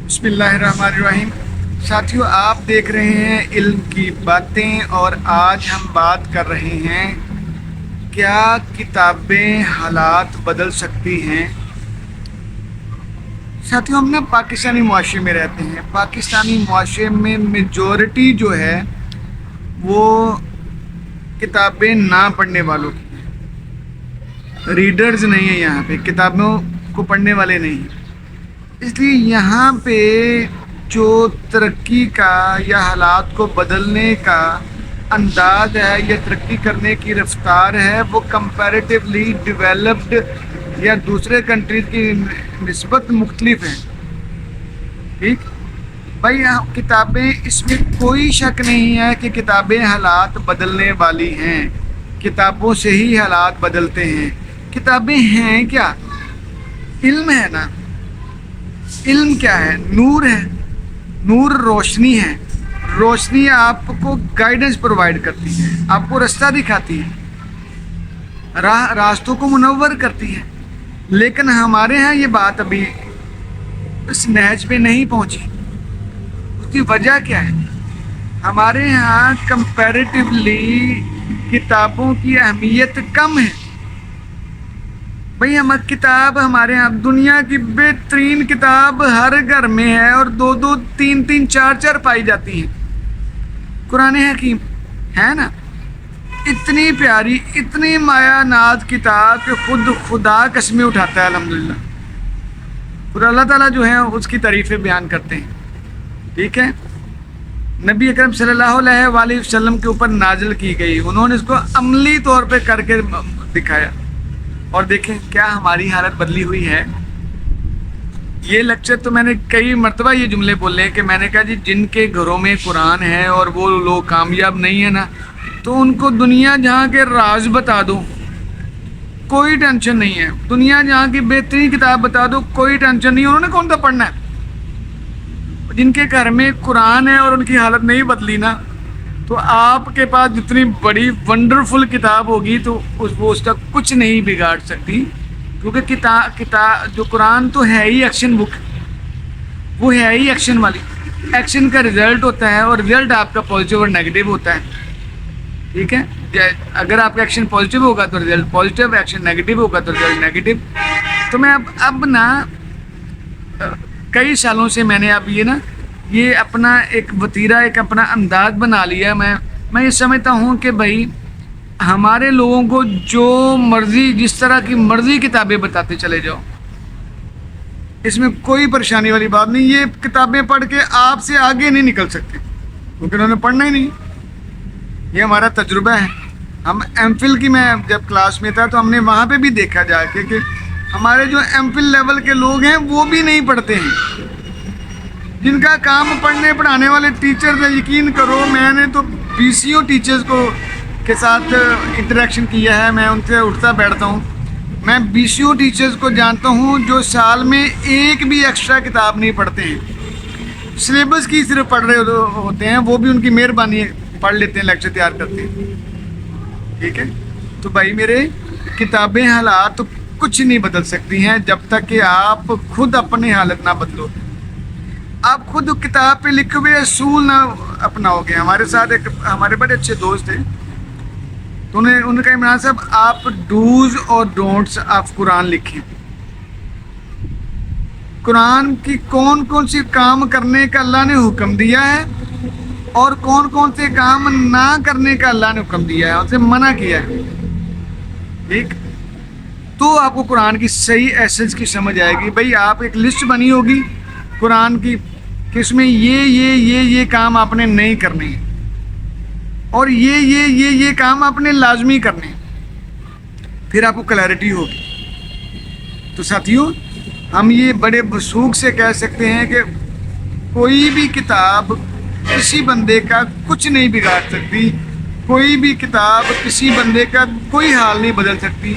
بسم اللہ الرحمن الرحیم۔ ساتھیو، آپ دیکھ رہے ہیں علم کی باتیں، اور آج ہم بات کر رہے ہیں کیا کتابیں حالات بدل سکتی ہیں۔ ساتھیو، ہم نا پاکستانی معاشرے میں رہتے ہیں۔ پاکستانی معاشرے میں میجورٹی جو ہے وہ کتابیں نہ پڑھنے والوں کی ہیں، ریڈرز نہیں ہیں، یہاں پہ کتابوں کو پڑھنے والے نہیں ہیں۔ اس لیے یہاں پہ جو ترقی کا یا حالات کو بدلنے کا انداز ہے یا ترقی کرنے کی رفتار ہے وہ کمپیریٹیولی ڈیولپڈ یا دوسرے کنٹریز کی نسبت مختلف ہیں۔ ٹھیک بھائی، کتابیں، اس میں کوئی شک نہیں ہے کہ کتابیں حالات بدلنے والی ہیں، کتابوں سے ہی حالات بدلتے ہیں۔ کتابیں ہیں کیا؟ علم ہے نا۔ علم کیا ہے؟ نور ہے۔ نور روشنی ہے۔ روشنی آپ کو گائیڈنس پرووائڈ کرتی ہے، آپ کو راستہ دکھاتی ہے، راستوں کو منور کرتی ہے۔ لیکن ہمارے ہاں یہ بات ابھی اس نہج پہ نہیں پہنچی۔ اس کی وجہ کیا ہے؟ ہمارے ہاں کمپیریٹیولی کتابوں کی اہمیت کم ہے۔ بھئی، کتاب ہمارے ہاں دنیا کی بہترین کتاب ہر گھر میں ہے، اور دو دو تین تین چار چار پائی جاتی ہیں۔ قرآن حکیم ہے نا، اتنی پیاری، اتنی مایا ناز کتاب کہ خود خدا قسمیں اٹھاتا ہے الحمدللہ۔ اور اللہ تعالیٰ جو ہے اس کی تعریفیں بیان کرتے ہیں۔ ٹھیک ہے، نبی اکرم صلی اللہ علیہ وآلہ وسلم کے اوپر نازل کی گئی، انہوں نے اس کو عملی طور پہ کر کے دکھایا، اور دیکھیں کیا ہماری حالت بدلی ہوئی ہے۔ یہ لیکچر تو میں نے کئی مرتبہ یہ جملے بولے کہ میں نے کہا جی، جن کے گھروں میں قرآن ہے اور وہ لوگ کامیاب نہیں ہیں نا، تو ان کو دنیا جہاں کے راز بتا دو، کوئی ٹینشن نہیں ہے۔ دنیا جہاں کی بہترین کتاب بتا دو، کوئی ٹینشن نہیں ہے، انہوں نے کون سا پڑھنا ہے۔ جن کے گھر میں قرآن ہے اور ان کی حالت نہیں بدلی نا، تو آپ کے پاس جتنی بڑی ونڈرفل کتاب ہوگی تو وہ اس کا کچھ نہیں بگاڑ سکتی، کیونکہ کتاب جو قرآن تو ہے ہی ایکشن بک، وہ ہے ہی ایکشن والی۔ ایکشن کا رزلٹ ہوتا ہے، اور رزلٹ آپ کا پازیٹیو اور نیگیٹو ہوتا ہے۔ ٹھیک ہے، اگر آپ کا ایکشن پازیٹیو ہوگا تو رزلٹ پازیٹیو، ایکشن نیگیٹو ہوگا تو رزلٹ نیگیٹو۔ تو میں اب نا کئی سالوں سے میں نے اب یہ اپنا ایک وتیرہ، ایک اپنا انداز بنا لیا۔ میں یہ سمجھتا ہوں کہ بھائی، ہمارے لوگوں کو جو مرضی، جس طرح کی مرضی کتابیں بتاتے چلے جاؤ، اس میں کوئی پریشانی والی بات نہیں۔ یہ کتابیں پڑھ کے آپ سے آگے نہیں نکل سکتے، کیونکہ انہوں نے پڑھنا ہی نہیں۔ یہ ہمارا تجربہ ہے۔ ہم ایم فل کی، میں جب کلاس میں تھا تو ہم نے وہاں پہ بھی دیکھا جا کے کہ ہمارے جو ایم فل لیول کے لوگ ہیں وہ بھی نہیں پڑھتے ہیں۔ جن کا کام پڑھنے پڑھانے والے ٹیچرز ہیں، یقین کرو، میں نے تو بی سی او ٹیچرز کے ساتھ انٹریکشن کیا ہے، میں ان سے اٹھتا بیٹھتا ہوں۔ میں بی سی او ٹیچرز کو جانتا ہوں جو سال میں ایک بھی ایکسٹرا کتاب نہیں پڑھتے ہیں، سلیبس کی صرف پڑھ رہے ہوتے ہیں، وہ بھی ان کی مہربانی ہے، پڑھ لیتے ہیں، لیکچر تیار کرتے ہیں۔ ٹھیک ہے، تو بھائی میرے، کتابیں حالات تو کچھ نہیں بدل سکتی ہیں جب تک کہ آپ خود اپنی حالت نہ بدلو، آپ خود کتاب پہ لکھے ہوئے اصول نہ اپناؤ گے۔ ہمارے ساتھ ایک ہمارے بڑے اچھے دوست تھے، تو انہوں نے کہا، عمران صاحب، آپ ڈوز اور ڈونٹس آف قرآن لکھیں۔ قرآن کی کون کون سی کام کرنے کا اللہ نے حکم دیا ہے، اور کون کون سے کام نہ کرنے کا اللہ نے حکم دیا ہے، اسے منع کیا ہے۔ ٹھیک، تو آپ کو قرآن کی صحیح ایسنس کی سمجھ آئے گی۔ بھائی، آپ ایک لسٹ بنی ہوگی قرآن کی کہ اس میں یہ کام آپ نے نہیں کرنے ہیں، اور یہ کام آپ نے لازمی کرنے ہیں، پھر آپ کو کلیئرٹی ہوگی۔ تو ساتھیوں، ہم یہ بڑے وثوق سے کہہ سکتے ہیں کہ کوئی بھی کتاب کسی بندے کا کچھ نہیں بگاڑ سکتی، کوئی بھی کتاب کسی بندے کا کوئی حال نہیں بدل سکتی،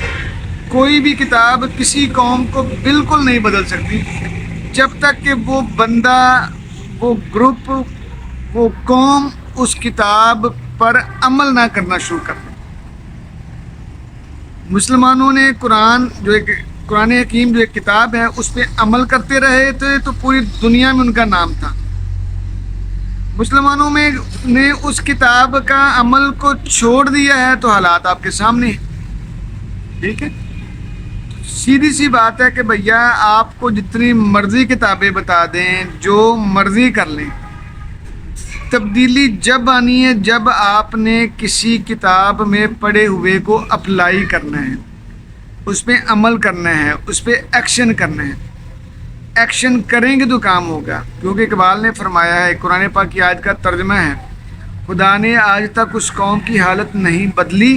کوئی بھی کتاب کسی قوم کو بالکل نہیں بدل سکتی، جب تک کہ وہ بندہ، وہ گروپ، وہ قوم اس کتاب پر عمل نہ کرنا شروع کر دے۔ مسلمانوں نے قرآن جو ایک قرآن حکیم جو ایک کتاب ہے اس پہ عمل کرتے رہے تھے تو پوری دنیا میں ان کا نام تھا. مسلمانوں میں نے اس کتاب کا عمل کو چھوڑ دیا ہے تو حالات آپ کے سامنے ہیں. ٹھیک ہے, سیدھی سی بات ہے کہ بھیا آپ کو جتنی مرضی کتابیں بتا دیں, جو مرضی کر لیں, تبدیلی جب آنی ہے جب آپ نے کسی کتاب میں پڑھے ہوئے کو اپلائی کرنا ہے, اس پہ عمل کرنا ہے, اس پہ ایکشن کرنا ہے. ایکشن کریں گے تو کام ہوگا, کیونکہ اقبال نے فرمایا ہے, قرآن پاک کی آیت کا ترجمہ ہے, خدا نے آج تک اس قوم کی حالت نہیں بدلی,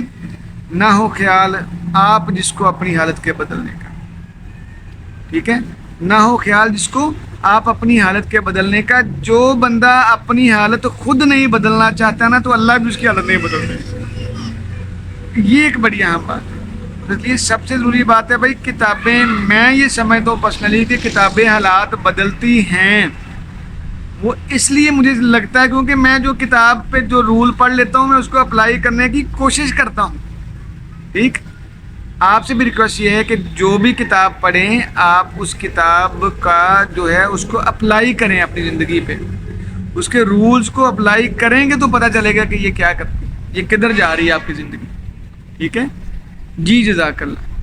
نہ ہو خیال آپ جس کو اپنی حالت کے بدلنے کا. ٹھیک ہے, نہ ہو خیال جس کو آپ اپنی حالت کے بدلنے کا. جو بندہ اپنی حالت خود نہیں بدلنا چاہتا نا, تو اللہ بھی اس کی حالت نہیں بدلتے. یہ ایک بڑی اہم بات ہے. اس لیے سب سے ضروری بات ہے بھائی کتابیں, میں یہ سمجھتا ہوں پرسنلی کہ کتابیں حالات بدلتی ہیں. وہ اس لیے مجھے لگتا ہے کیونکہ میں جو کتاب پہ جو رول پڑھ لیتا ہوں میں اس کو اپلائی کرنے کی کوشش کرتا ہوں. ٹھیک, آپ سے بھی ریکویسٹ یہ ہے کہ جو بھی کتاب پڑھیں آپ اس کتاب کا جو ہے اس کو اپلائی کریں اپنی زندگی پہ, اس کے رولز کو اپلائی کریں گے تو پتہ چلے گا کہ یہ کیا کرتی ہے, یہ کدھر جا رہی ہے آپ کی زندگی. ٹھیک ہے جی, جزاک اللہ.